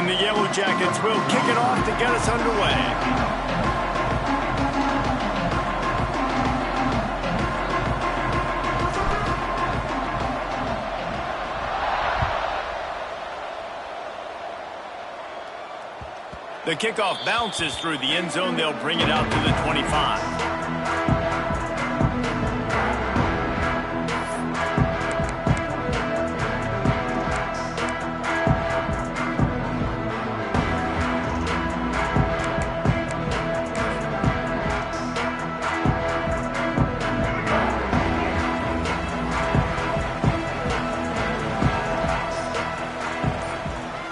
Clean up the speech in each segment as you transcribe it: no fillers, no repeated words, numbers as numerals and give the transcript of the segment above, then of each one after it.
And the Yellow Jackets will kick it off to get us underway. The kickoff bounces through the end zone. They'll bring it out to the 25.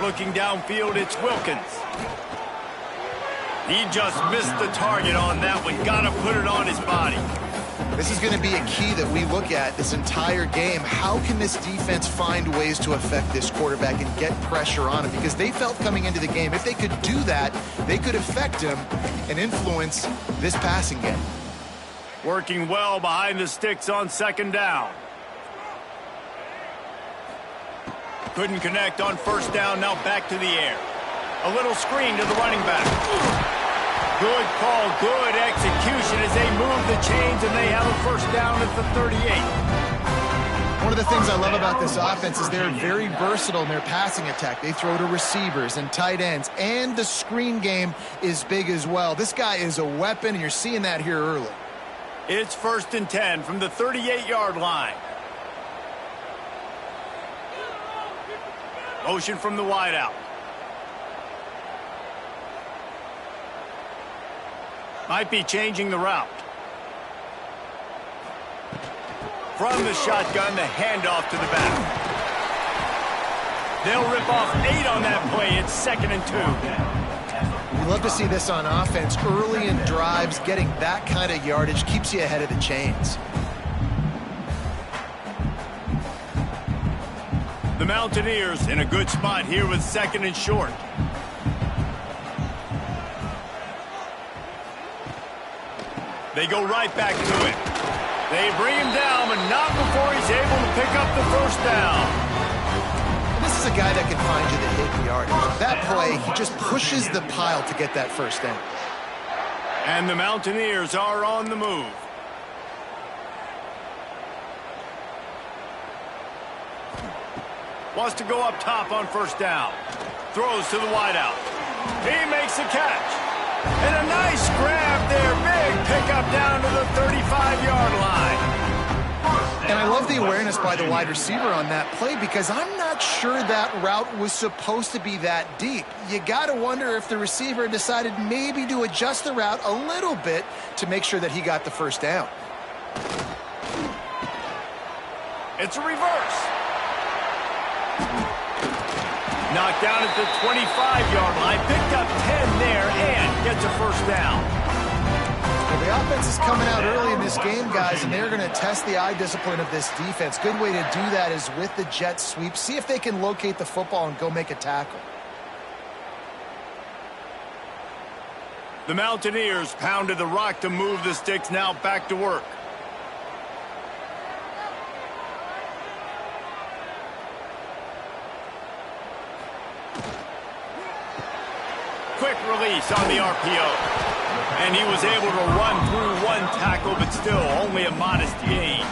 Looking downfield, it's Wilkins. He just missed the target on that one. Got to put it on his body. This is going to be a key that we look at this entire game. How can this defense find ways to affect this quarterback and get pressure on him? Because they felt coming into the game, if they could do that, they could affect him and influence this passing game. Working well behind the sticks on second down. Couldn't connect on first down. Now back to the air. A little screen to the running back. Good call, good execution as they move the chains, and they have a first down at the 38. One of the things I love about this offense is they're very versatile in their passing attack. They throw to receivers and tight ends, and the screen game is big as well. This guy is a weapon, and you're seeing that here early. It's 1st and 10 from the 38-yard line. Motion from the wideout. Might be changing the route. From the shotgun, the handoff to the back. They'll rip off 8 on that play. It's 2nd and 2. We love to see this on offense. Early in drives, getting that kind of yardage keeps you ahead of the chains. The Mountaineers in a good spot here with 2nd and short. They go right back to it. They bring him down, but not before he's able to pick up the first down. This is a guy that can find you the hidden yardage. That play, he just pushes the pile to get that first down. And the Mountaineers are on the move. Wants to go up top on first down. Throws to the wideout. He makes the catch. And a nice grab there. Big pickup down to the 35-yard line. And I love the awareness by the wide receiver on that play because I'm not sure that route was supposed to be that deep. You got to wonder if the receiver decided maybe to adjust the route a little bit to make sure that he got the first down. It's a reverse. Knocked down at the 25-yard line. Picked up 10 there and gets a first down. Well, the offense is coming out early in this game, guys, and they're going to test the eye discipline of this defense. Good way to do that is with the jet sweep. See if they can locate the football and go make a tackle. The Mountaineers pounded the rock to move the sticks. Now back to work. Quick release on the RPO. And he was able to run through one tackle, but still only a modest gain.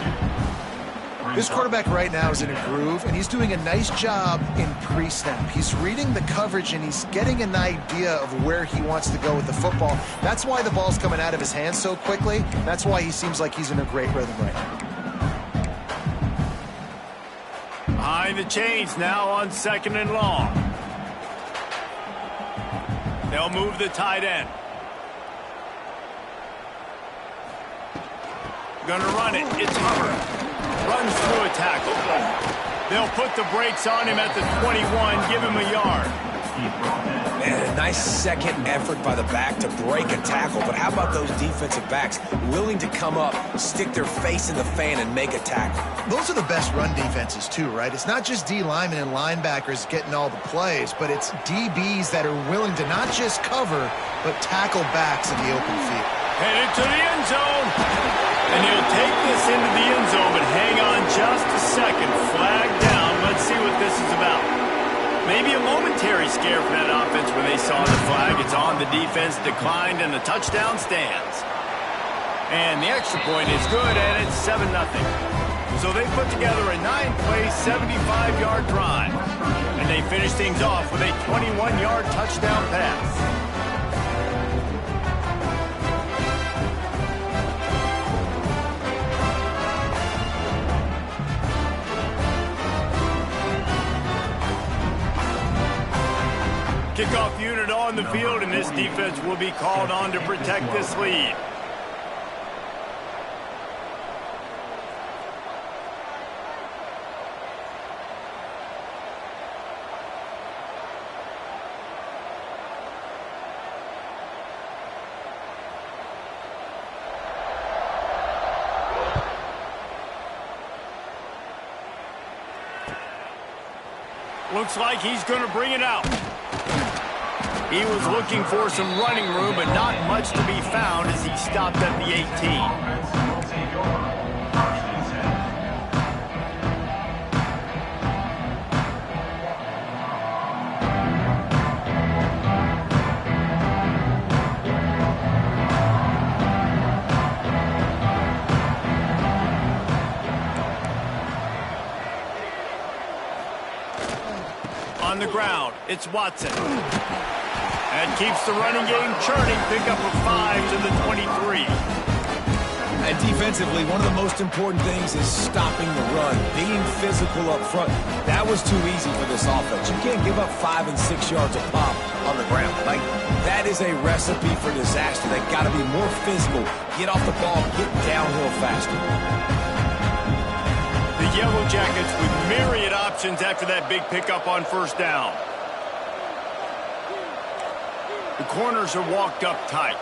This quarterback right now is in a groove, and he's doing a nice job in pre-snap. He's reading the coverage, and he's getting an idea of where he wants to go with the football. That's why the ball's coming out of his hands so quickly. That's why he seems like he's in a great rhythm right now. Behind the chains now on 2nd and long. They'll move the tight end. Gonna run it. It's Hubbard. Runs through a tackle. They'll put the brakes on him at the 21, give him a yard. Man, a nice second effort by the back to break a tackle. But how about those defensive backs willing to come up, stick their face in the fan, and make a tackle? Those are the best run defenses, too, right? It's not just D linemen and linebackers getting all the plays, but it's DBs that are willing to not just cover, but tackle backs in the open field. Headed to the end zone. And he'll take this into the end zone, but hang on just a second. Flag down. Let's see what this is about. Maybe a momentary momentary scare for that offense when they saw the flag. It's on. The defense declined, and the touchdown stands. And the extra point is good, and it's 7-0. So they put together a 9-play, 75-yard drive. And they finish things off with a 21-yard touchdown pass. Kickoff unit on the field, and this defense will be called on to protect this lead. Looks like he's going to bring it out. He was looking for some running room, but not much to be found as he stopped at the 18. On the ground, it's Watson. And keeps the running game churning. Pick up a 5 to the 23. And defensively, one of the most important things is stopping the run, being physical up front. That was too easy for this offense. You can't give up 5 and 6 yards a pop on the ground. Like, that is a recipe for disaster. They've got to be more physical, get off the ball, get downhill faster. The Yellow Jackets with myriad options after that big pickup on first down. The corners are walked up tight.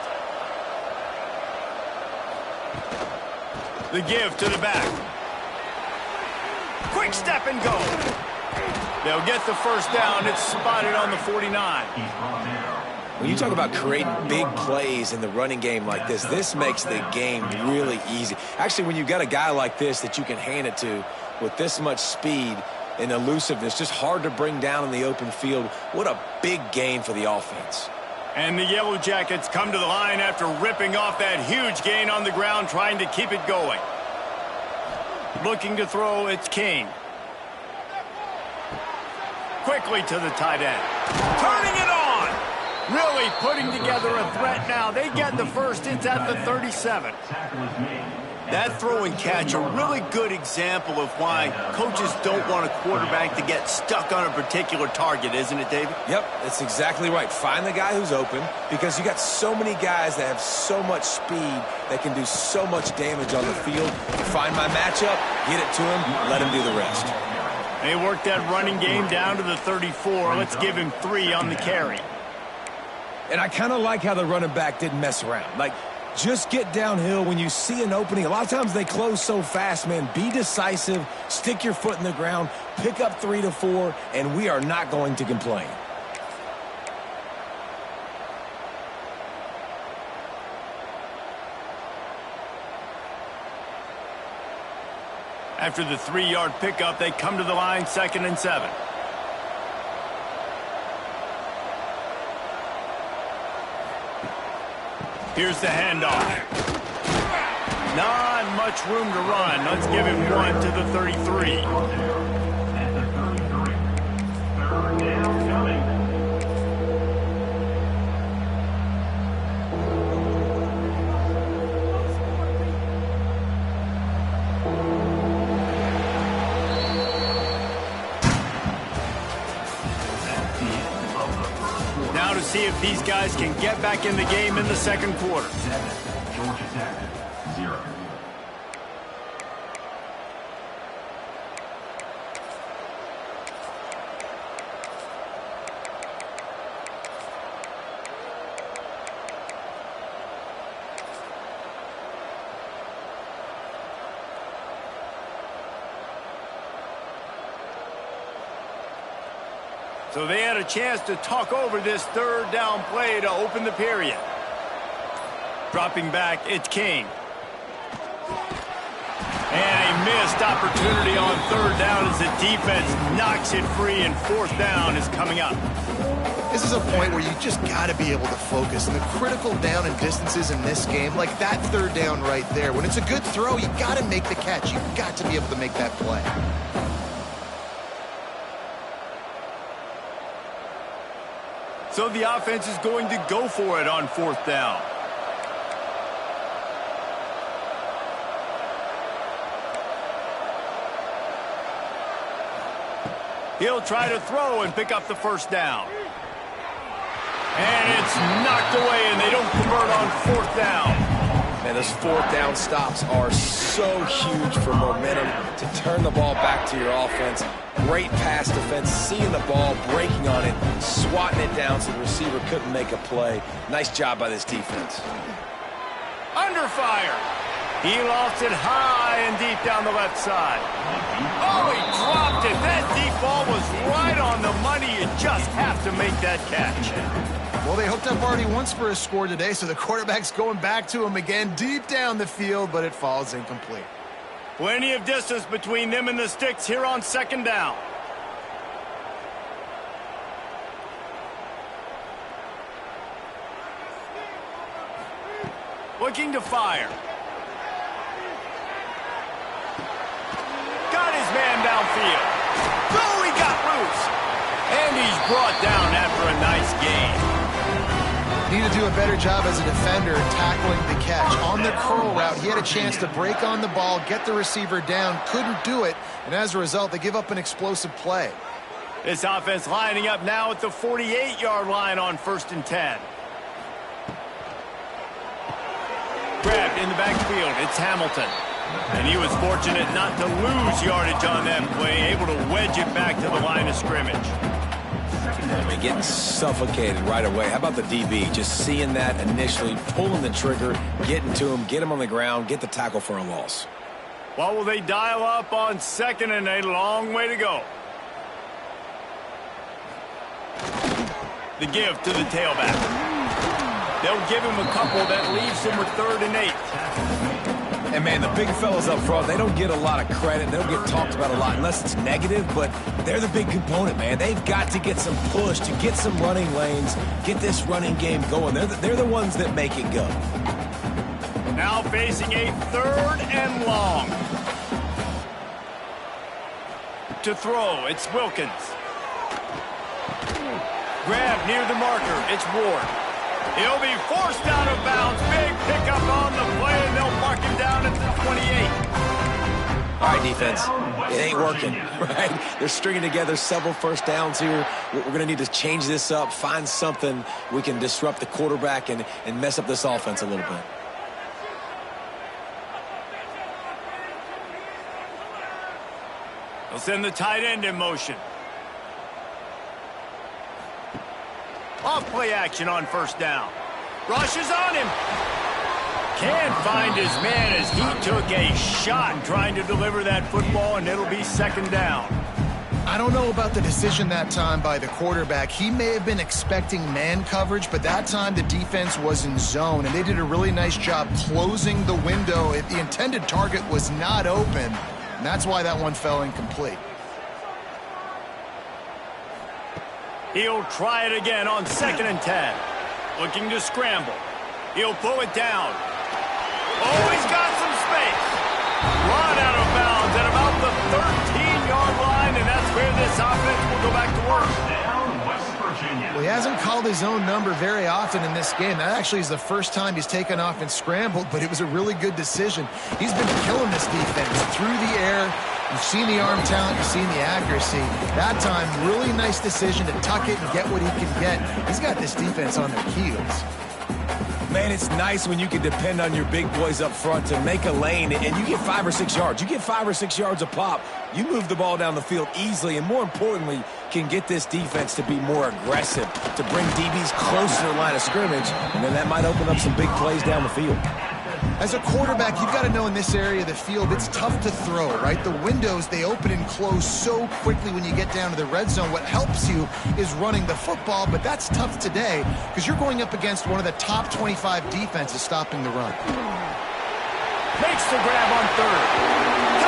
The give to the back. Quick step and go. They'll get the first down. It's spotted on the 49. When you talk about creating big plays in the running game like this makes the game really easy. Actually, when you've got a guy like this that you can hand it to with this much speed and elusiveness, just hard to bring down in the open field, what a big gain for the offense. And the Yellow Jackets come to the line after ripping off that huge gain on the ground, trying to keep it going. Looking to throw, it's King. Quickly to the tight end. Turning it on! Really putting together a threat now. They get the first. It's at the 37. That throw and catch, a really good example of why coaches don't want a quarterback to get stuck on a particular target, isn't it, David? Yep, that's exactly right. Find the guy who's open, because you got so many guys that have so much speed that can do so much damage on the field. Find my matchup, get it to him, let him do the rest. They work that running game down to the 34. Let's give him 3 on the carry. And I kind of like how the running back didn't mess around. Like, just get downhill when you see an opening. A lot of times they close so fast, man. Be decisive, stick your foot in the ground, pick up 3 to 4, and we are not going to complain. After the 3-yard pickup, they come to the line, 2nd and 7. Here's the handoff. Not much room to run. Let's give him 1 to the 33. Now to see if these guys can get back in the game in the second quarter. Georgia Tech, 0. So they had a chance to talk over this 3rd down play to open the period. Dropping back, it's King. And a missed opportunity on third down as the defense knocks it free, and fourth down is coming up. This is a point where you just got to be able to focus. And the critical down and distances in this game, like that third down right there, when it's a good throw, you got to make the catch. You've got to be able to make that play. So the offense is going to go for it on fourth down. He'll try to throw and pick up the first down. And it's knocked away, and they don't convert on fourth down. Man, those fourth down stops are so huge for momentum to turn the ball back to your offense. Great pass defense, seeing the ball, breaking on it, swatting it down so the receiver couldn't make a play. Nice job by this defense. Under fire. He lofts it high and deep down the left side. Oh, he dropped it. That deep ball was right on the money. You just have to make that catch. Well, they hooked up already once for a score today, so the quarterback's going back to him again deep down the field, but it falls incomplete. Plenty of distance between them and the sticks here on second down. Looking to fire. Got his man downfield. Oh, he got loose. And he's brought down after a nice gain. Need to do a better job as a defender tackling the catch. On the curl route, he had a chance to break on the ball, get the receiver down, couldn't do it, and as a result, they give up an explosive play. This offense lining up now at the 48-yard line on 1st and 10. Grabbed in the backfield, it's Hamilton. And he was fortunate not to lose yardage on that play, able to wedge it back to the line of scrimmage. I mean, getting suffocated right away. How about the DB? Just seeing that initially, pulling the trigger, getting to him, get him on the ground, get the tackle for a loss. What will they dial up on 2nd and a long way to go? The give to the tailback. They'll give him a couple that leaves him with 3rd and 8. And, man, the big fellas up front, they don't get a lot of credit. They don't get talked about a lot unless it's negative, but they're the big component, man. They've got to get some push, to get some running lanes, get this running game going. They're the ones that make it go. Now facing a 3rd and long. To throw, it's Wilkins. Grab near the marker, it's Ward. He'll be forced out of bounds. Big pickup on the play, and they'll mark him down at the 28. All right, defense. It ain't working, right? They're stringing together several first downs here. We're going to need to change this up, find something we can disrupt the quarterback and mess up this offense a little bit. They'll send the tight end in motion. Off play action on 1st down. Rush is on him. Can't find his man as he took a shot trying to deliver that football, and it'll be 2nd down. I don't know about the decision that time by the quarterback. He may have been expecting man coverage, but that time the defense was in zone, and they did a really nice job closing the window. The intended target was not open, and that's why that one fell incomplete. He'll try it again on 2nd and 10. Looking to scramble. He'll pull it down. Oh, he's got some space. Run out of bounds at about the 13-yard line, and that's where this offense will go back to work. Down, West Virginia. Well, he hasn't called his own number very often in this game. That actually is the first time he's taken off and scrambled, but it was a really good decision. He's been killing this defense through the air. You've seen the arm talent, you've seen the accuracy. That time, really nice decision to tuck it and get what he can get. He's got this defense on their heels. Man, it's nice when you can depend on your big boys up front to make a lane, and you get 5 or 6 yards. You get 5 or 6 yards a pop. You move the ball down the field easily, and more importantly, can get this defense to be more aggressive, to bring DBs closer to the line of scrimmage, and then that might open up some big plays down the field. As a quarterback, you've got to know in this area of the field, it's tough to throw, right? The windows, they open and close so quickly when you get down to the red zone. What helps you is running the football, but that's tough today because you're going up against one of the top 25 defenses stopping the run. Makes the grab on 3rd.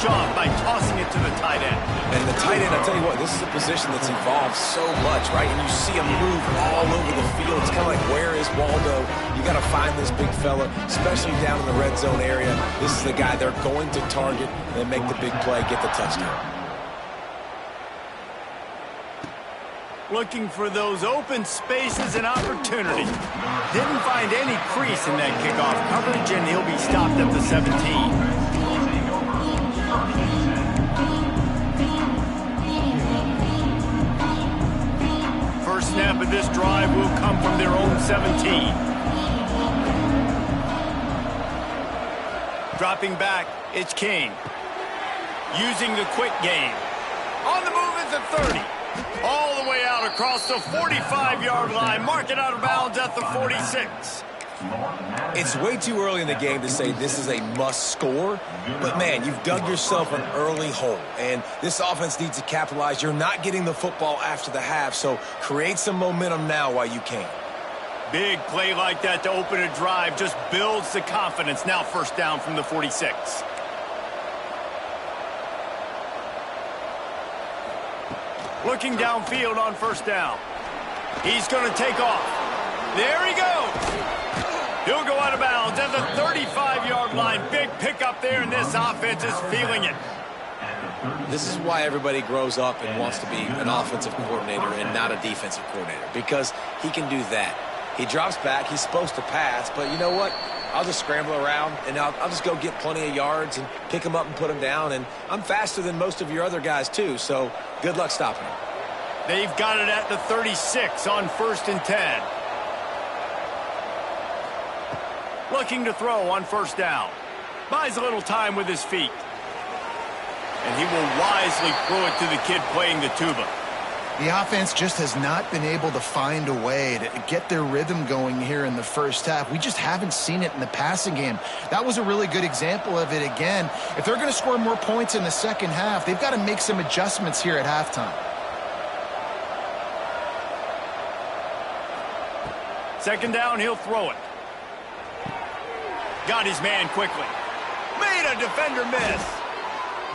off by tossing it to the tight end. And the tight end, I'll tell you what, this is a position that's evolved so much, right? And you see him move all over the field. It's kind of like, where is Waldo? You got to find this big fella, especially down in the red zone area. This is the guy they're going to target and make the big play, get the touchdown. Looking for those open spaces and opportunity. Didn't find any crease in that kickoff coverage, and he'll be stopped at the 17. First snap of this drive will come from their own 17. Dropping back, it's King. Using the quick game. On the move at the 30. All the way out across the 45-yard line. Mark it out of bounds at the 46. It's way too early in the game to say this is a must score, but man, you've dug yourself an early hole, and this offense needs to capitalize. You're not getting the football after the half, so create some momentum now while you can. Big play like that to open a drive just builds the confidence. Now first down from the 46. Looking downfield on first down. He's going to take off. There he goes. He'll go out of bounds at the 35-yard line. Big pickup there, and this offense is feeling it. This is why everybody grows up and wants to be an offensive coordinator and not a defensive coordinator, because he can do that. He drops back. He's supposed to pass, but you know what? I'll just scramble around, and I'll just go get plenty of yards and pick him up and put him down. And I'm faster than most of your other guys, too, so good luck stopping him. They've got it at the 36 on 1st and 10. Looking to throw on first down. Buys a little time with his feet. And he will wisely throw it to the kid playing the tuba. The offense just has not been able to find a way to get their rhythm going here in the first half. We just haven't seen it in the passing game. That was a really good example of it again. If they're going to score more points in the second half, they've got to make some adjustments here at halftime. Second down, he'll throw it. Got his man quickly. Made a defender miss.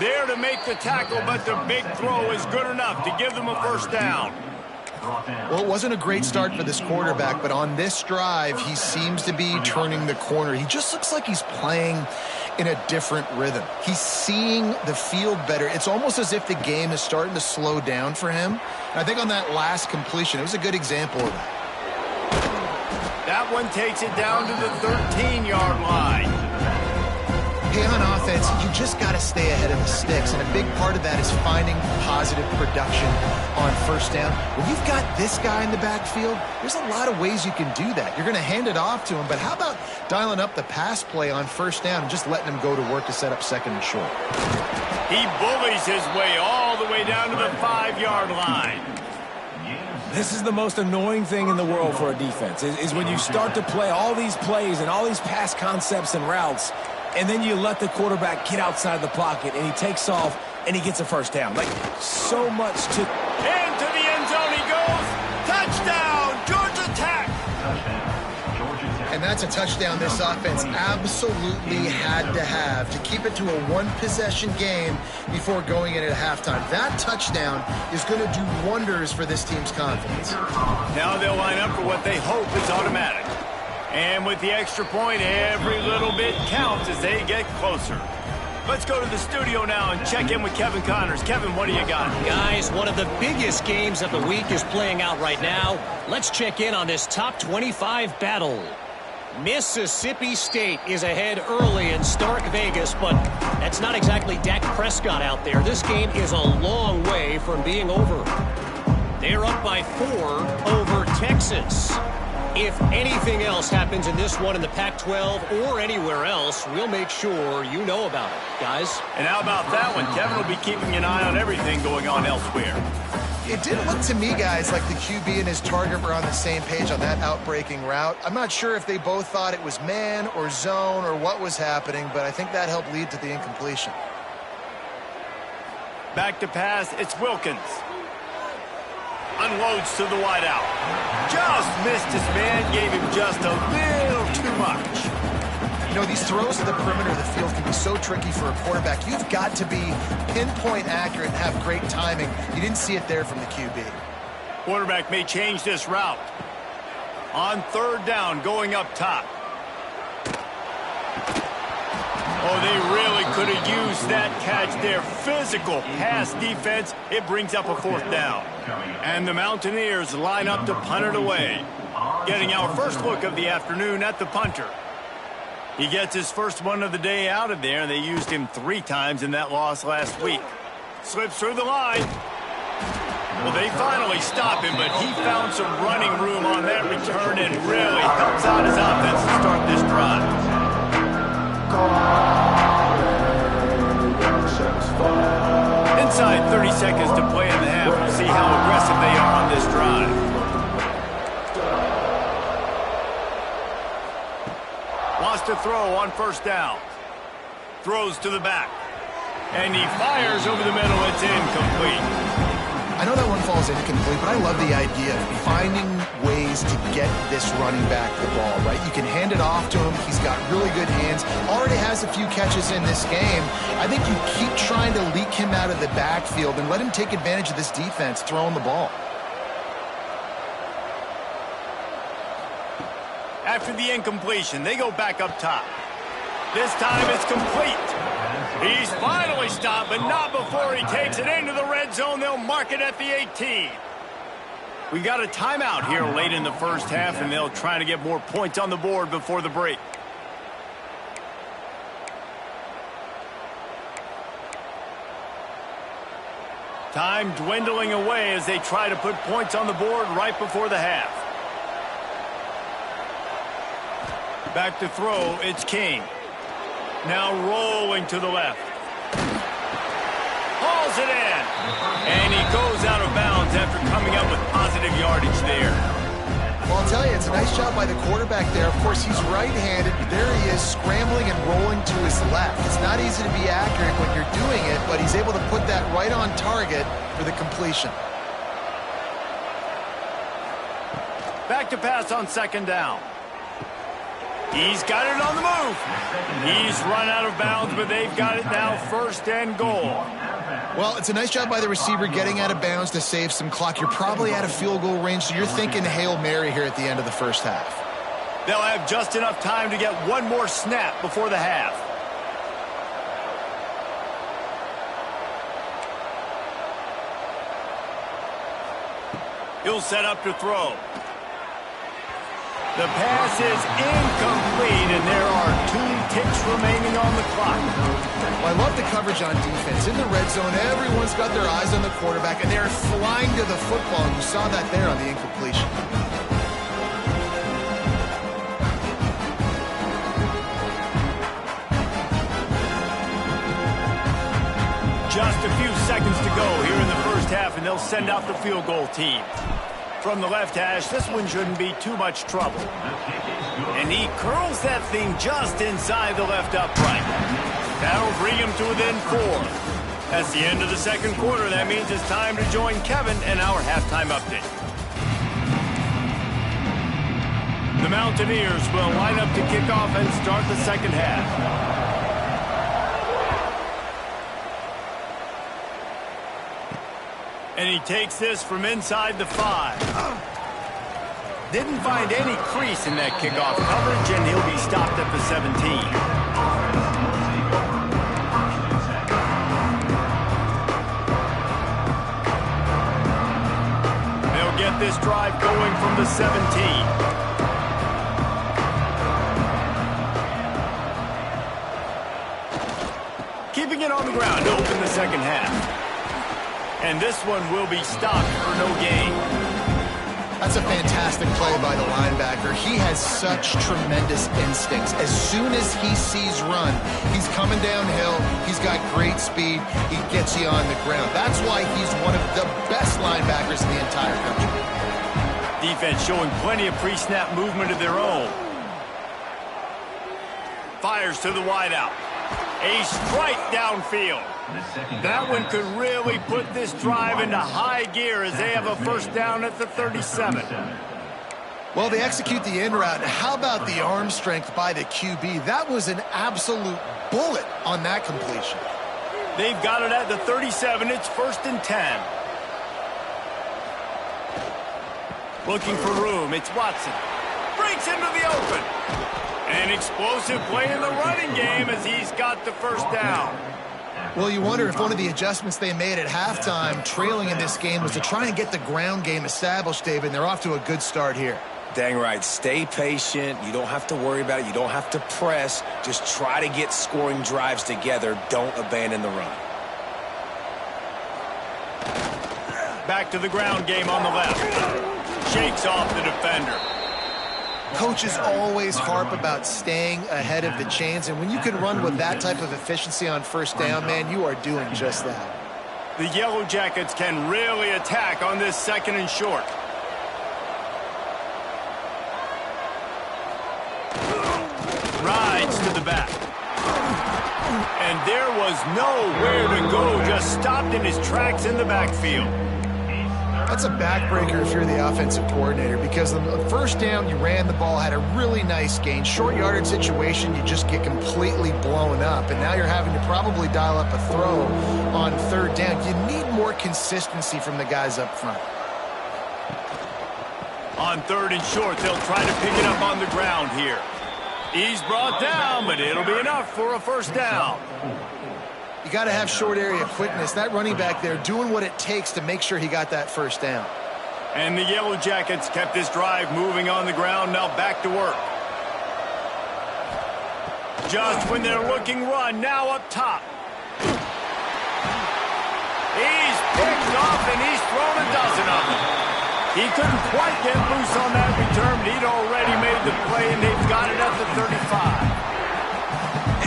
There to make the tackle, but the big throw is good enough to give them a first down. Well, it wasn't a great start for this quarterback, but on this drive, he seems to be turning the corner. He just looks like he's playing in a different rhythm. He's seeing the field better. It's almost as if the game is starting to slow down for him. And I think on that last completion, it was a good example of that. That one takes it down to the 13-yard line. Hey, on offense, you just got to stay ahead of the sticks, and a big part of that is finding positive production on first down. When you've got this guy in the backfield, there's a lot of ways you can do that. You're going to hand it off to him, but how about dialing up the pass play on first down and just letting him go to work to set up second and short? He bullies his way all the way down to the 5-yard line. This is the most annoying thing in the world for a defense, is when you start to play all these plays and all these pass concepts and routes, and then you let the quarterback get outside the pocket, and he takes off, and he gets a first down. Like, so much to... Into the end zone he goes. Touchdown, Georgia Tech. And that's a touchdown this offense absolutely had to have to keep it to a one-possession game before going in at halftime. That touchdown is going to do wonders for this team's confidence. Now they'll line up for what they hope is automatic. And with the extra point, every little bit counts as they get closer. Let's go to the studio now and check in with Kevin Connors. Kevin, what do you got? Guys, one of the biggest games of the week is playing out right now. Let's check in on this top 25 battle. Mississippi State is ahead early in Stark Vegas, but that's not exactly Dak Prescott out there. This game is a long way from being over. They're up by 4 over Texas. If anything else happens in this one in the Pac-12 or anywhere else, we'll make sure you know about it, guys. And how about that one? Kevin will be keeping an eye on everything going on elsewhere. It didn't look to me, guys, like the QB and his target were on the same page on that outbreaking route. I'm not sure if they both thought it was man or zone or what was happening, but I think that helped lead to the incompletion. Back to pass, it's Wilkins. Unloads to the wideout. Just missed his man, gave him just a little too much. You know, these throws to the perimeter of the field can be so tricky for a quarterback. You've got to be pinpoint accurate and have great timing. You didn't see it there from the QB. Quarterback may change this route. On third down, going up top. Oh, they really could have used that catch there. Physical pass defense. It brings up a fourth down. And the Mountaineers line up to punt it away. Getting our first look of the afternoon at the punter. He gets his first one of the day out of there, and they used him 3 times in that loss last week. Slips through the line. Well, they finally stop him, but he found some running room on that return and really helps out his offense to start this drive. Inside 30 seconds to play in the half. We'll see how aggressive they are on this drive. Wants to throw on first down. Throws to the back. And he fires over the middle. It's incomplete. I know that one falls incomplete, but I love the idea of finding ways to get this running back the ball, right? You can hand it off to him. He's got really good hands. Already has a few catches in this game. I think you keep trying to leak him out of the backfield and let him take advantage of this defense throwing the ball. After the incompletion, they go back up top. This time it's complete. He's finally stopped, but not before he takes it into the red zone. They'll mark it at the 18. We got a timeout here late in the first half, and they'll try to get more points on the board before the break. Time dwindling away as they try to put points on the board right before the half. Back to throw, it's King. Now rolling to the left. Hauls it in. And he goes out of bounds after coming up with positive yardage there. Well, I'll tell you, it's a nice job by the quarterback there. Of course, he's right-handed. There he is, scrambling and rolling to his left. It's not easy to be accurate when you're doing it, but he's able to put that right on target for the completion. Back to pass on second down. He's got it on the move. He's run out of bounds, but they've got it now first and goal. Well, it's a nice job by the receiver getting out of bounds to save some clock. You're probably out of field goal range, so you're thinking Hail Mary here at the end of the first half. They'll have just enough time to get one more snap before the half. He'll set up to throw. The pass is incomplete, and there are 2 ticks remaining on the clock. Well, I love the coverage on defense. In the red zone, everyone's got their eyes on the quarterback, and they're flying to the football. You saw that there on the incompletion. Just a few seconds to go here in the first half, and they'll send out the field goal team. From the left hash, this one shouldn't be too much trouble. And he curls that thing just inside the left upright. That'll bring him to within 4. That's the end of the second quarter. That means it's time to join Kevin and our halftime update. The Mountaineers will line up to kick off and start the second half. And he takes this from inside the 5. Didn't find any crease in that kickoff coverage, and he'll be stopped at the 17. They'll get this drive going from the 17. Keeping it on the ground to open the second half. And this one will be stopped for no gain. That's a fantastic play by the linebacker. He has such tremendous instincts. As soon as he sees run, he's coming downhill. He's got great speed. He gets you on the ground. That's why he's one of the best linebackers in the entire country. Defense showing plenty of pre-snap movement of their own. Fires to the wideout. A strike downfield. That one could really put this drive into high gear as they have a first down at the 37. Well, they execute the in route. How about the arm strength by the QB? That was an absolute bullet on that completion. They've got it at the 37. It's 1st and 10. Looking for room. It's Watson. Breaks into the open. An explosive play in the running game as he's got the first down. Well, you wonder if one of the adjustments they made at halftime, trailing in this game, was to try and get the ground game established, David, and they're off to a good start here. Dang right. Stay patient. You don't have to worry about it. You don't have to press. Just try to get scoring drives together. Don't abandon the run. Back to the ground game on the left. Shakes off the defender. Coaches always harp about staying ahead of the chains, and when you can run with that type of efficiency on first down, man, you are doing just that. The Yellow Jackets can really attack on this 2nd and short. Rides to the back. And there was nowhere to go, just stopped in his tracks in the backfield. That's a backbreaker if you're the offensive coordinator, because on the first down, you ran the ball, had a really nice gain. Short yardage situation, you just get completely blown up, and now you're having to probably dial up a throw on 3rd down. You need more consistency from the guys up front. On 3rd and short, they'll try to pick it up on the ground here. He's brought down, but it'll be enough for a first down. You got to have short area quickness. That running back there doing what it takes to make sure he got that first down. And the Yellow Jackets kept this drive moving on the ground. Now back to work. Just when they're looking run, now up top. He's picked off and he's thrown a dozen of them. He couldn't quite get loose on that return, but he'd already made the play, and they've got it at the 35.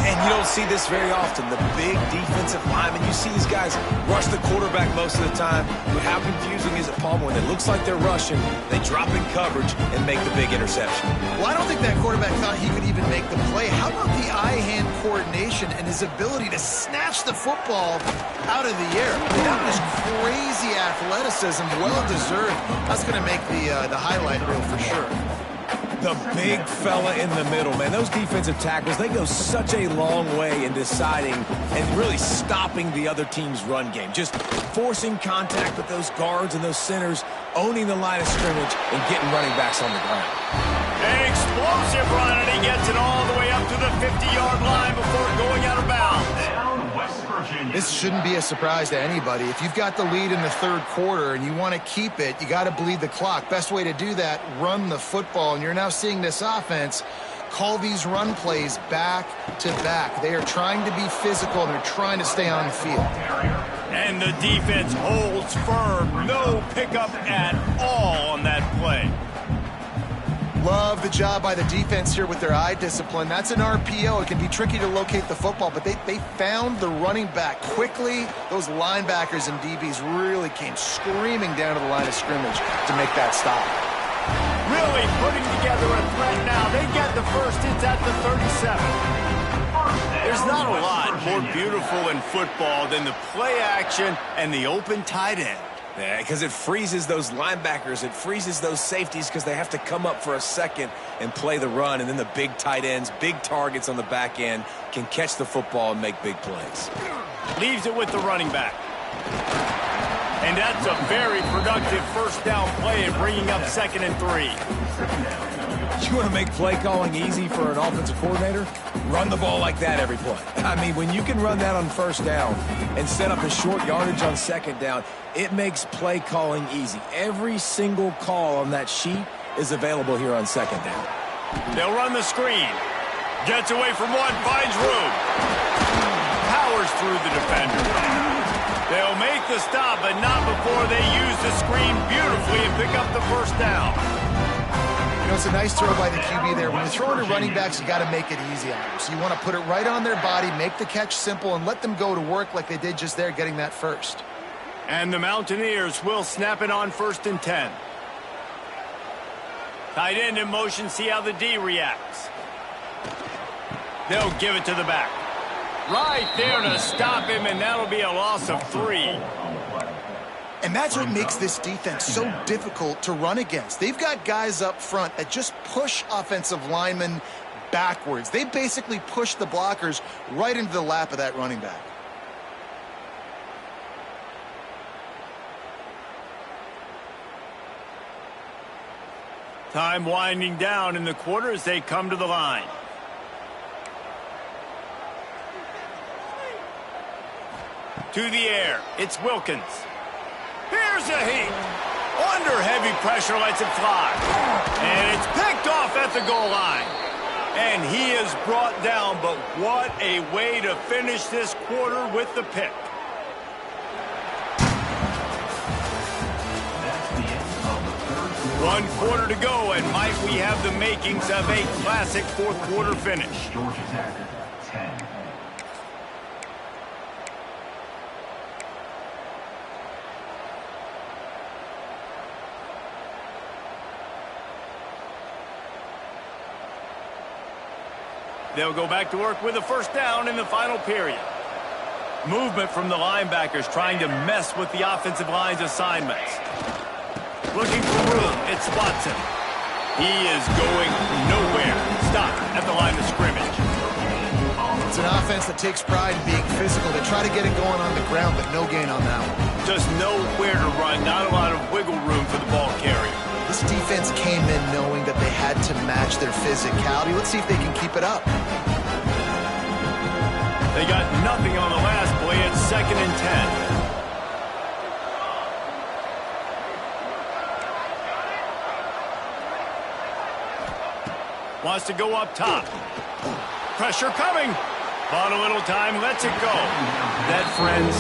And you don't see this very often. The big defensive linemen, you see these guys rush the quarterback most of the time. But how confusing is it, Palmer, when it looks like they're rushing, they drop in coverage and make the big interception? Well, I don't think that quarterback thought he could even make the play. How about the eye-hand coordination and his ability to snatch the football out of the air? That was crazy athleticism, well-deserved. That's going to make the highlight reel for sure. The big fella in the middle, man. Those defensive tackles, they go such a long way in deciding and really stopping the other team's run game. Just forcing contact with those guards and those centers, owning the line of scrimmage, and getting running backs on the ground. An explosive run, and he gets it all the way up to the 50-yard line before going out of bounds. This shouldn't be a surprise to anybody. If you've got the lead in the 3rd quarter and you want to keep it, you got to bleed the clock. Best way to do that, run the football. And you're now seeing this offense call these run plays back to back. They are trying to be physical, and they're trying to stay on the field. And the defense holds firm. No pickup at all on that play. Love the job by the defense here with their eye discipline. That's an RPO. It can be tricky to locate the football, but they found the running back quickly. Those linebackers and DBs really came screaming down to the line of scrimmage to make that stop. Really putting together a threat now. They get the first. It's at the 37. There's not a lot more beautiful in football than the play action and the open tight end. Yeah, because it freezes those linebackers. It freezes those safeties because they have to come up for a second and play the run. And then the big tight ends, big targets on the back end can catch the football and make big plays. Leaves it with the running back. And that's a very productive first down play and bringing up 2nd and 3. You want to make play calling easy for an offensive coordinator? Run the ball like that every play. I mean, when you can run that on first down and set up a short yardage on 2nd down, it makes play calling easy. Every single call on that sheet is available here on 2nd down. They'll run the screen. Gets away from one, finds room. Powers through the defender. They'll make the stop, but not before they use the screen beautifully and pick up the first down. You know, it's a nice throw by the QB there. When you're throwing to running backs, you got to make it easy on them. So you want to put it right on their body, make the catch simple, and let them go to work like they did just there, getting that first. And the Mountaineers will snap it on 1st and 10. Tight end in motion, see how the D reacts. They'll give it to the back. Right there to stop him, and that'll be a loss of 3. And that's what makes this defense so difficult to run against. They've got guys up front that just push offensive linemen backwards. They basically push the blockers right into the lap of that running back. Time winding down in the quarter as they come to the line. To the air, it's Wilkins. Here's a heat. Under heavy pressure, lets it fly. And it's picked off at the goal line. And he is brought down, but what a way to finish this quarter with the pick. One quarter to go, and might we have the makings of a classic fourth quarter finish. Georgia Tech, 10. They'll go back to work with a first down in the final period. Movement from the linebackers trying to mess with the offensive line's assignments. Looking for room, it's Watson. He is going nowhere. Stop at the line of scrimmage. It's an offense that takes pride in being physical. They try to get it going on the ground, but no gain on that one. Just nowhere to run, not a lot of wiggle room for the ball carrier. This defense came in knowing that they had to match their physicality. Let's see if they can keep it up. They got nothing on the last play. It's 2nd and 10. Wants to go up top. Pressure coming. Bought a little time, lets it go. That, friends,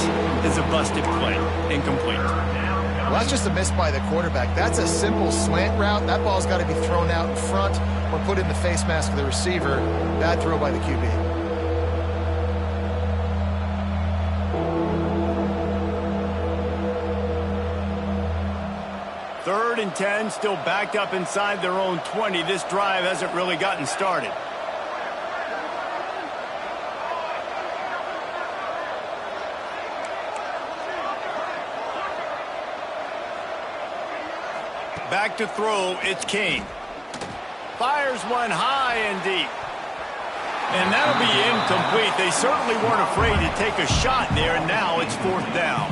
is a busted play. Incomplete. Well, that's just a miss by the quarterback. That's a simple slant route. That ball's got to be thrown out in front or put in the face mask of the receiver. Bad throw by the QB. Third and 10, still backed up inside their own 20. This drive hasn't really gotten started. Back to throw, it's King. Fires one high and deep. And that'll be incomplete. They certainly weren't afraid to take a shot there, and now it's 4th down.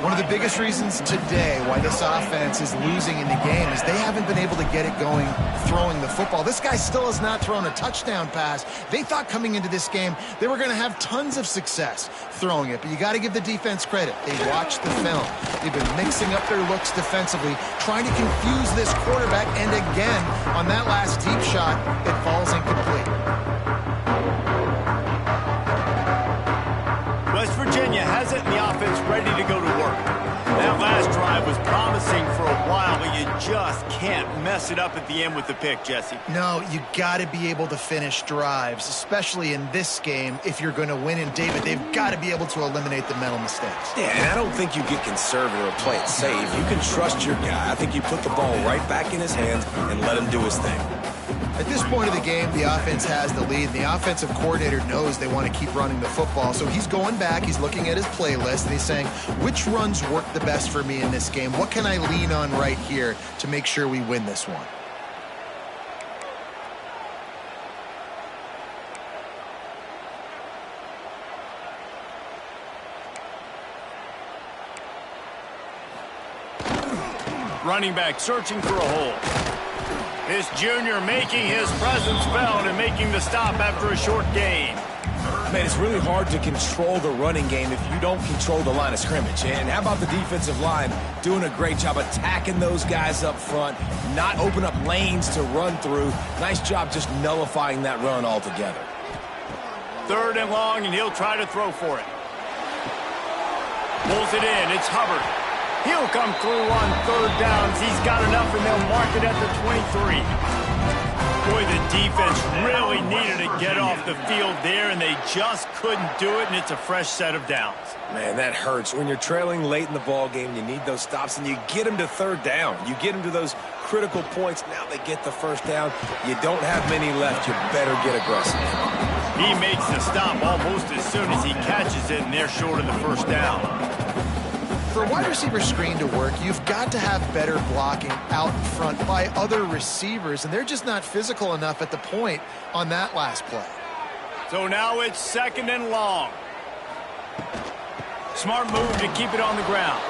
One of the biggest reasons today why this offense is losing in the game is they haven't been able to get it going throwing the football. This guy still has not thrown a touchdown pass. They thought coming into this game they were going to have tons of success throwing it, but you got to give the defense credit. They watched the film. They've been mixing up their looks defensively, trying to confuse this quarterback, and again, on that last deep shot, it falls incomplete. West Virginia has it in the offense ready to go to work. That last drive was promising for a while, but you just can't mess it up at the end with the pick, Jesse. No, you got to be able to finish drives, especially in this game. If you're going to win in David, they've got to be able to eliminate the mental mistakes. Yeah, and I don't think you get conservative or play it safe. You can trust your guy. I think you put the ball right back in his hands and let him do his thing. At this point of the game, the offense has the lead. The offensive coordinator knows they want to keep running the football. So he's going back, he's looking at his playlist, and he's saying, which runs work the best for me in this game? What can I lean on right here to make sure we win this one? Running back searching for a hole. This junior making his presence felt and making the stop after a short gain. Man, it's really hard to control the running game if you don't control the line of scrimmage. And how about the defensive line doing a great job attacking those guys up front, not open up lanes to run through. Nice job just nullifying that run altogether. 3rd and long, and he'll try to throw for it. Pulls it in. It's Hubbard. He'll come through on 3rd downs. He's got enough, and they'll mark it at the 23. Boy, the defense really needed to get off the field there, and they just couldn't do it, and it's a fresh set of downs. Man, that hurts. When you're trailing late in the ball game, you need those stops, and you get them to 3rd down. You get them to those critical points. Now they get the 1st down. You don't have many left. You better get aggressive. He makes the stop almost as soon as he catches it, and they're short of the 1st down. For a wide receiver screen to work, you've got to have better blocking out in front by other receivers, and they're just not physical enough at the point on that last play. So now it's 2nd and long. Smart move to keep it on the ground.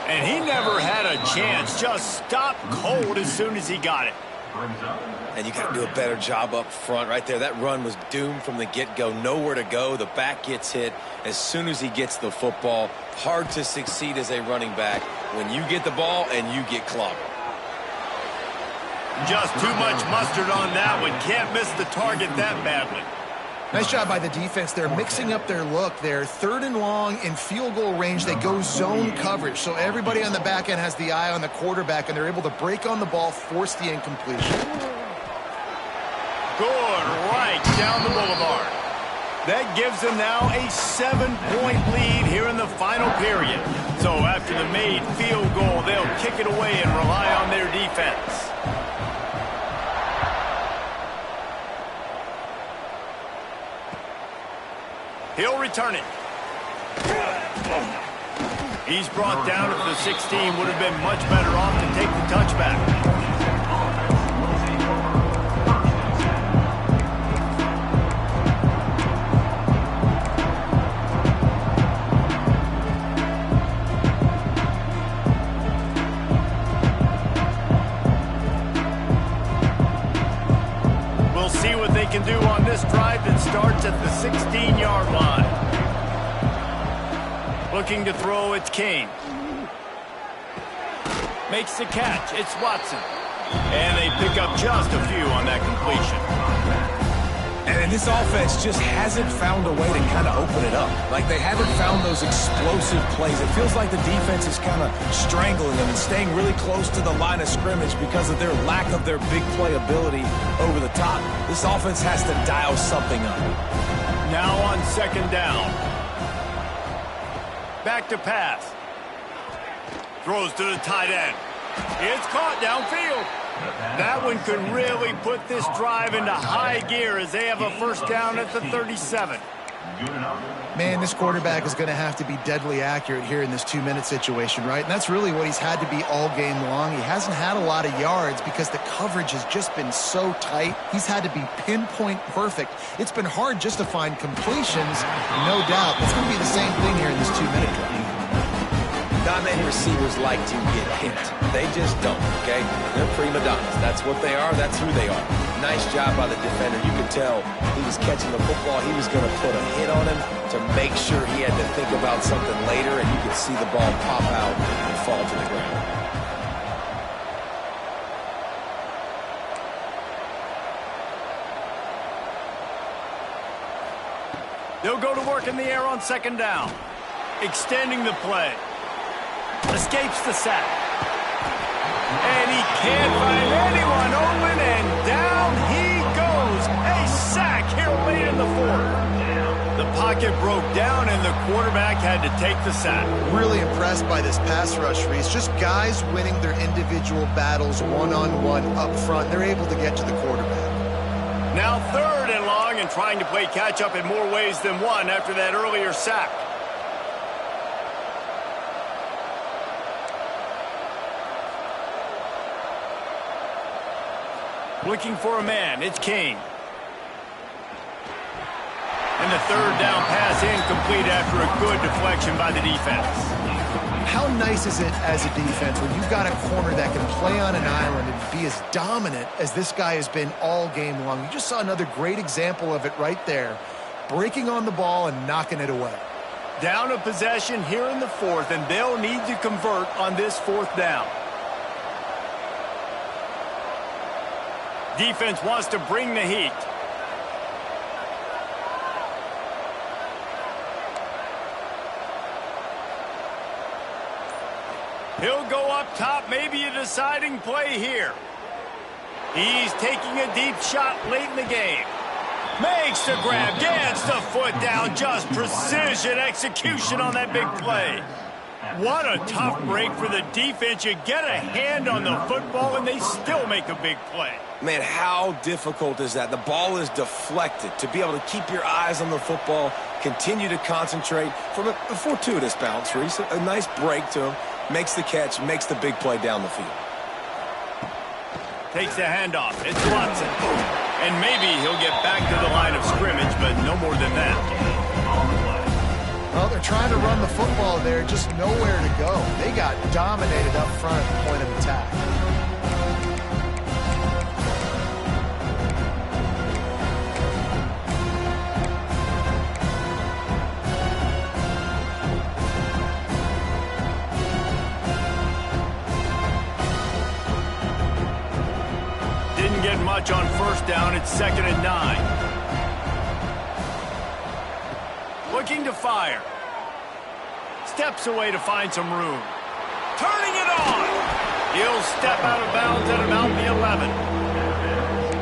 And he never had a chance. Just stopped cold as soon as he got it. And you got to do a better job up front right there. That run was doomed from the get-go. Nowhere to go. The back gets hit as soon as he gets the football. Hard to succeed as a running back when you get the ball and you get clobbered. Just too much mustard on that one. Can't miss the target that badly. Nice job by the defense. They're mixing up their look. They're 3rd and long in field goal range. They go zone coverage. So everybody on the back end has the eye on the quarterback, and they're able to break on the ball, force the incompletion. Good right down the boulevard. That gives them now a 7-point lead here in the final period. So after the made field goal, they'll kick it away and rely on their defense. He'll return it. He's brought down at the 16. Would have been much better off to take the touchback. We'll see what they can do on this drive that starts at the 16-yard line. Looking to throw, it's Kane. Makes the catch, it's Watson. And they pick up just a few on that completion. And this offense just hasn't found a way to kind of open it up. Like, they haven't found those explosive plays. It feels like the defense is kind of strangling them and staying really close to the line of scrimmage because of their lack of their big play ability over the top. This offense has to dial something up. Now on 2nd down. Back to pass. Throws to the tight end. It's caught downfield. That one could really put this drive into high gear as they have a 1st down at the 37. Man, this quarterback is going to have to be deadly accurate here in this 2-minute situation, right? And that's really what he's had to be all game long. He hasn't had a lot of yards because the coverage has just been so tight. He's had to be pinpoint perfect. It's been hard just to find completions, no doubt. It's going to be the same thing here in this 2-minute drive. Not many receivers like to get hit. They just don't, okay? They're prima donnas. That's what they are. That's who they are. Nice job by the defender. You could tell he was catching the football. He was going to put a hit on him to make sure he had to think about something later, and you could see the ball pop out and fall to the ground. They'll go to work in the air on 2nd down. Extending the play. Escapes the sack. And he can't find anyone open, and down he goes. A sack here late in the 4th. The pocket broke down, and the quarterback had to take the sack. Really impressed by this pass rush, Reese. Just guys winning their individual battles one-on-one up front. They're able to get to the quarterback. Now 3rd and long, and trying to play catch-up in more ways than one after that earlier sack. Looking for a man, it's Kane. And the 3rd down pass incomplete after a good deflection by the defense. How nice is it as a defense when you've got a corner that can play on an island and be as dominant as this guy has been all game long? You just saw another great example of it right there. Breaking on the ball and knocking it away. Down a possession here in the 4th, and they'll need to convert on this 4th down. Defense wants to bring the heat. He'll go up top, maybe a deciding play here. He's taking a deep shot late in the game. Makes the grab, gets the foot down, just precision execution on that big play. What a tough break for the defense. You get a hand on the football and they still make a big play. Man, how difficult is that? The ball is deflected. To be able to keep your eyes on the football, Continue to concentrate from a fortuitous bounce, Reese. A nice break to him. Makes the catch, makes the big play down the field. Takes the handoff. It's Watson. And maybe he'll get back to the line of scrimmage, but no more than that. Well, they're trying to run the football there, just nowhere to go. They got dominated up front at the point of attack. Get much on first down. It's 2nd and 9. Looking to fire. Steps away to find some room. Turning it on. He'll step out of bounds at about the 11.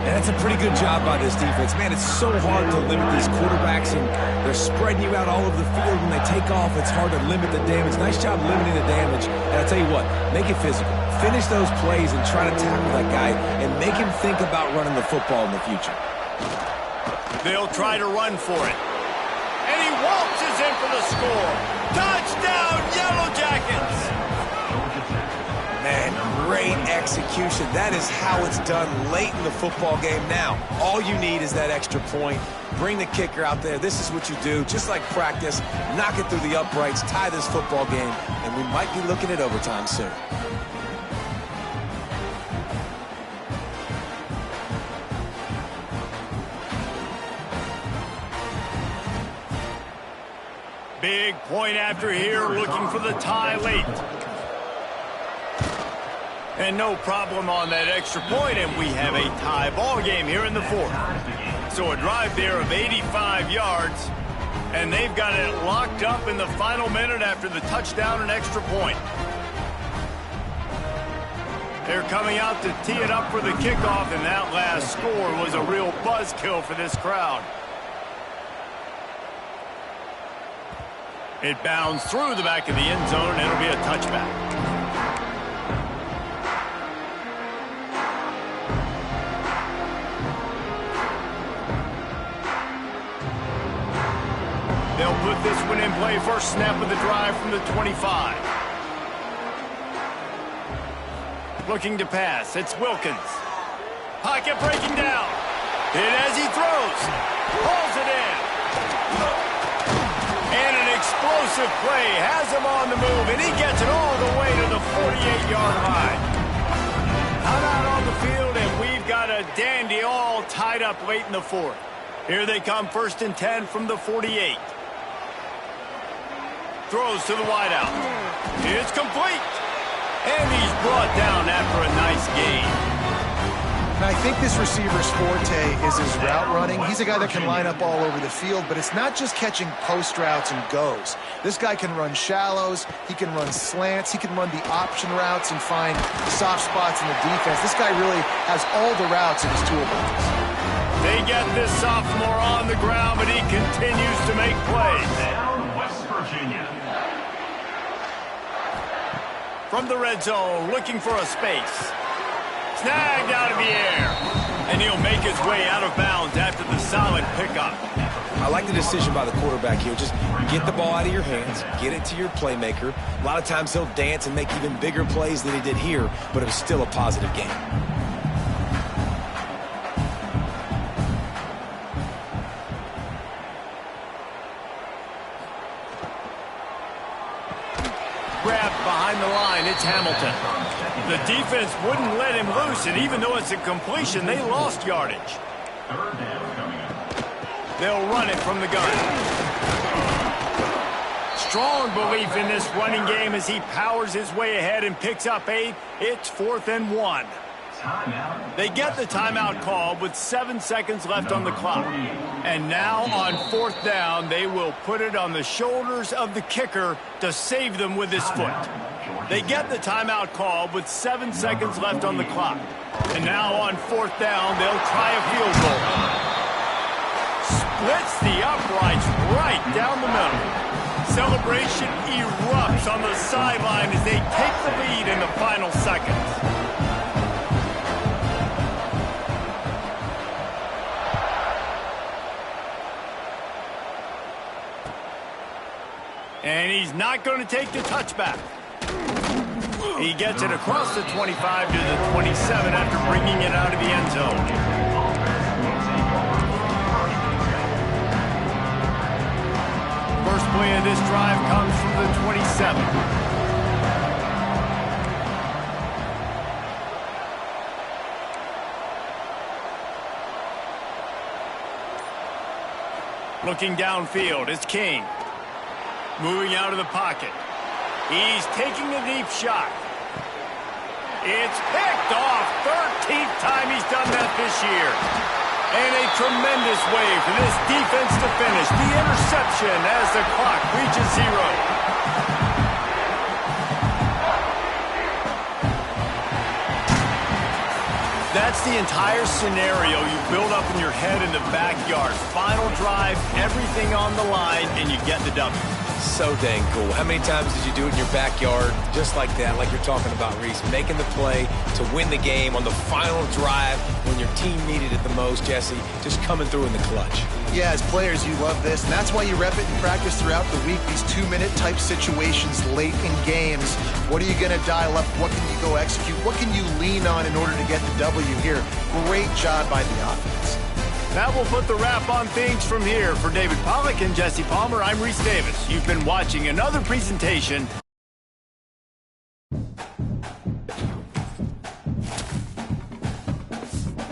And that's a pretty good job by this defense. Man, it's so hard to limit these quarterbacks, and they're spreading you out all over the field. When they take off, it's hard to limit the damage. Nice job limiting the damage. And I'll tell you what, make it physical. Finish those plays and try to tackle that guy and make him think about running the football in the future. They'll try to run for it. And he waltzes in for the score. Touchdown, Yellow Jackets! Man, great execution. That is how it's done late in the football game now. All you need is that extra point. Bring the kicker out there. This is what you do. Just like practice, knock it through the uprights, tie this football game, and we might be looking at overtime soon. Big point after here, looking for the tie late. And no problem on that extra point, and we have a tie ball game here in the 4th. So a drive there of 85 yards, and they've got it locked up in the final minute after the touchdown and extra point. They're coming out to tee it up for the kickoff, and that last score was a real buzzkill for this crowd. It bounced through the back of the end zone, and it'll be a touchback. They'll put this one in play. First snap of the drive from the 25. Looking to pass. It's Wilkins. Pocket breaking down. Hit as he throws. Pulls it in. And an explosive play has him on the move, and he gets it all the way to the 48-yard line. Out on the field, and we've got a dandy all tied up late in the 4th. Here they come, 1st and 10 from the 48. Throws to the wideout. It's complete. And he's brought down after a nice gain. And I think this receiver's forte is his route running. He's a guy that can line up all over the field, but it's not just catching post routes and goes. This guy can run shallows, he can run slants, he can run the option routes and find soft spots in the defense. This guy really has all the routes in his toolbox. They get this sophomore on the ground, but he continues to make plays. West Virginia. From the red zone, looking for a space. Snagged out of the air. And he'll make his way out of bounds after the solid pickup. I like the decision by the quarterback here. Just get the ball out of your hands, get it to your playmaker. A lot of times he'll dance and make even bigger plays than he did here, but it was still a positive game. Grabbed behind the line, it's Hamilton. The defense wouldn't let him loose, and even though it's a completion, they lost yardage. Third down coming up. They'll run it from the gun. Strong belief in this running game as he powers his way ahead and picks up 8. It's 4th and 1. Timeout. They get the timeout call with 7 seconds left on the clock. And now on 4th down, they will put it on the shoulders of the kicker to save them with his foot. They get the timeout call with 7 seconds left on the clock. And now on 4th down, they'll try a field goal. Splits the uprights right down the middle. Celebration erupts on the sideline as they take the lead in the final seconds. And he's not going to take the touchback. He gets it across the 25 to the 27 after bringing it out of the end zone. First play of this drive comes from the 27. Looking downfield, it's King. Moving out of the pocket. He's taking the deep shot. It's picked off. 13th time he's done that this year. And a tremendous way for this defense to finish. The interception as the clock reaches 0. That's the entire scenario you build up in your head in the backyard. Final drive, everything on the line, and you get the W. So dang cool. How many times did you do it in your backyard just like that, like you're talking about, Reese? Making the play to win the game on the final drive when your team needed it the most, Jesse. Just coming through in the clutch. Yeah, as players, you love this, and that's why you rep it in practice throughout the week, these 2-minute type situations late in games. What are you going to dial up? What can you go execute? What can you lean on in order to get the W here? Great job by the offense. That will put the wrap on things from here. For David Pollack and Jesse Palmer, I'm Reese Davis. You've been watching another presentation